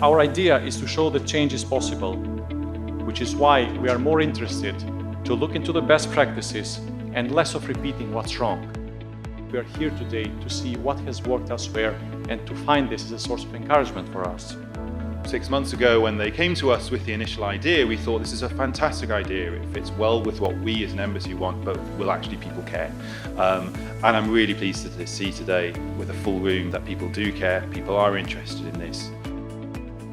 Our idea is to show that change is possible, which is why we are more interested to look into the best practices and less of repeating what's wrong. We are here today to see what has worked elsewhere and to find this as a source of encouragement for us. 6 months ago, when they came to us with the initial idea, we thought this is a fantastic idea. It fits well with what we as an embassy want, but will actually people care? And I'm really pleased to see today, with a full room, that people do care, people are interested in this.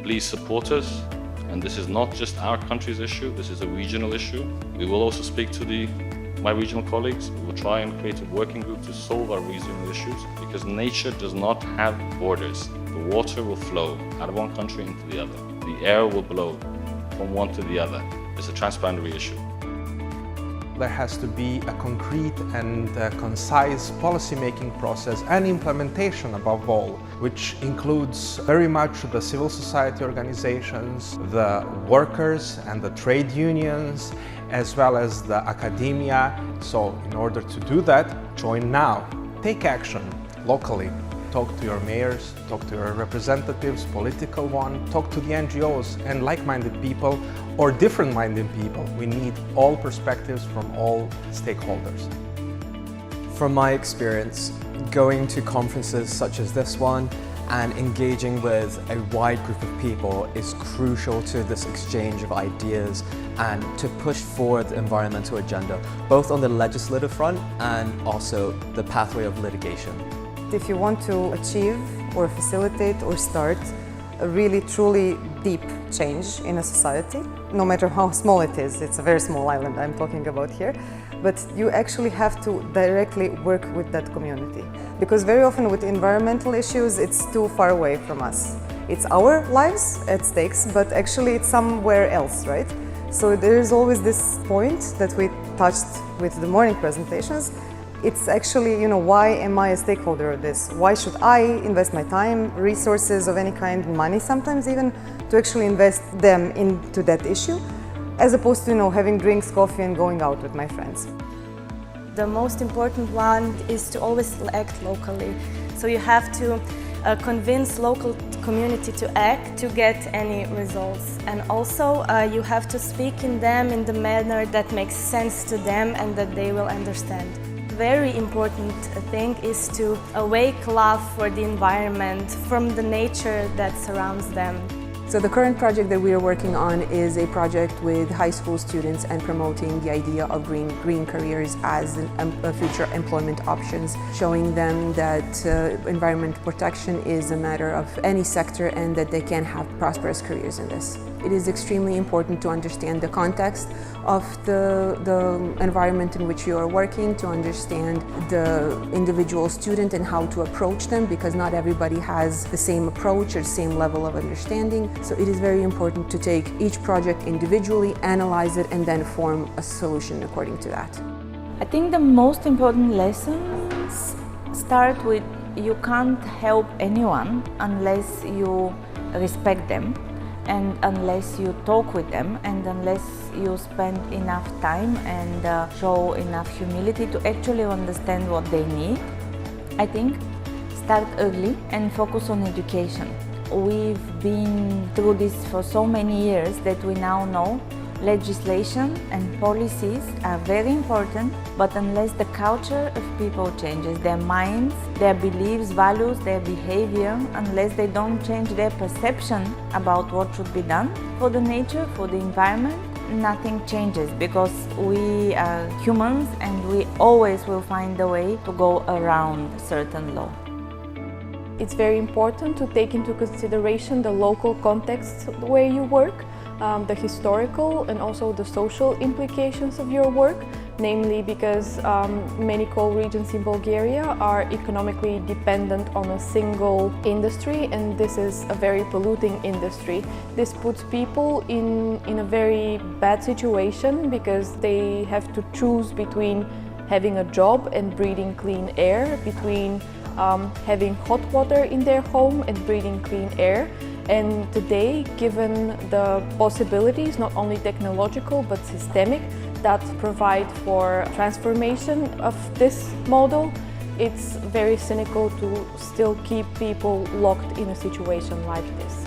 Please support us, and this is not just our country's issue, this is a regional issue. We will also speak to my regional colleagues. We will try and create a working group to solve our regional issues, because nature does not have borders. The water will flow out of one country into the other. The air will blow from one to the other. It's a transboundary issue. There has to be a concrete and concise policy-making process and implementation above all, which includes very much the civil society organizations, the workers and the trade unions, as well as the academia. So in order to do that, join now. Take action locally. Talk to your mayors, talk to your representatives, political one, talk to the NGOs and like-minded people or different-minded people. We need all perspectives from all stakeholders. From my experience, going to conferences such as this one and engaging with a wide group of people is crucial to this exchange of ideas and to push forward the environmental agenda, both on the legislative front and also the pathway of litigation. If you want to achieve or facilitate or start a really truly deep change in a society, no matter how small it is, it's a very small island I'm talking about here, but you actually have to directly work with that community. Because very often with environmental issues, it's too far away from us. It's our lives at stakes, but actually it's somewhere else, right? So there is always this point that we touched with the morning presentations. It's actually, why am I a stakeholder of this? Why should I invest my time, resources of any kind, money sometimes even, to actually invest them into that issue, as opposed to, having drinks, coffee and going out with my friends. The most important one is to always act locally. So you have to convince local community to act to get any results. And also you have to speak in the manner that makes sense to them and that they will understand. Very important thing is to awake love for the environment from the nature that surrounds them. So the current project that we are working on is a project with high school students and promoting the idea of green careers as future employment options, showing them that environment protection is a matter of any sector and that they can have prosperous careers in this. It is extremely important to understand the context of the environment in which you are working, to understand the individual student and how to approach them, because not everybody has the same approach or same level of understanding. So it is very important to take each project individually, analyze it, and then form a solution according to that. I think the most important lessons start with you can't help anyone unless you respect them, and unless you talk with them, and unless you spend enough time and show enough humility to actually understand what they need. I think start early and focus on education. We've been through this for so many years that we now know legislation and policies are very important, but unless the culture of people changes, their minds, their beliefs, values, their behavior, unless they don't change their perception about what should be done for the nature, for the environment, nothing changes, because we are humans and we always will find a way to go around certain law. It's very important to take into consideration the local context where you work, the historical and also the social implications of your work, namely because many coal regions in Bulgaria are economically dependent on a single industry, and this is a very polluting industry. This puts people in a very bad situation because they have to choose between having a job and breathing clean air, between having hot water in their home and breathing clean air. And today, given the possibilities, not only technological but systemic, that provide for transformation of this model, it's very cynical to still keep people locked in a situation like this.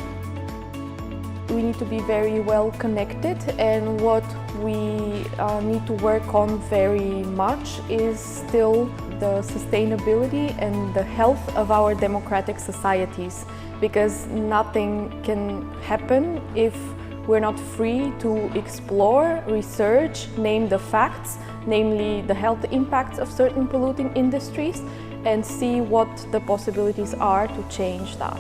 we need to be very well connected, and what we need to work on very much is still the sustainability and the health of our democratic societies, because nothing can happen if we're not free to explore, research, name the facts, namely the health impacts of certain polluting industries, and see what the possibilities are to change that.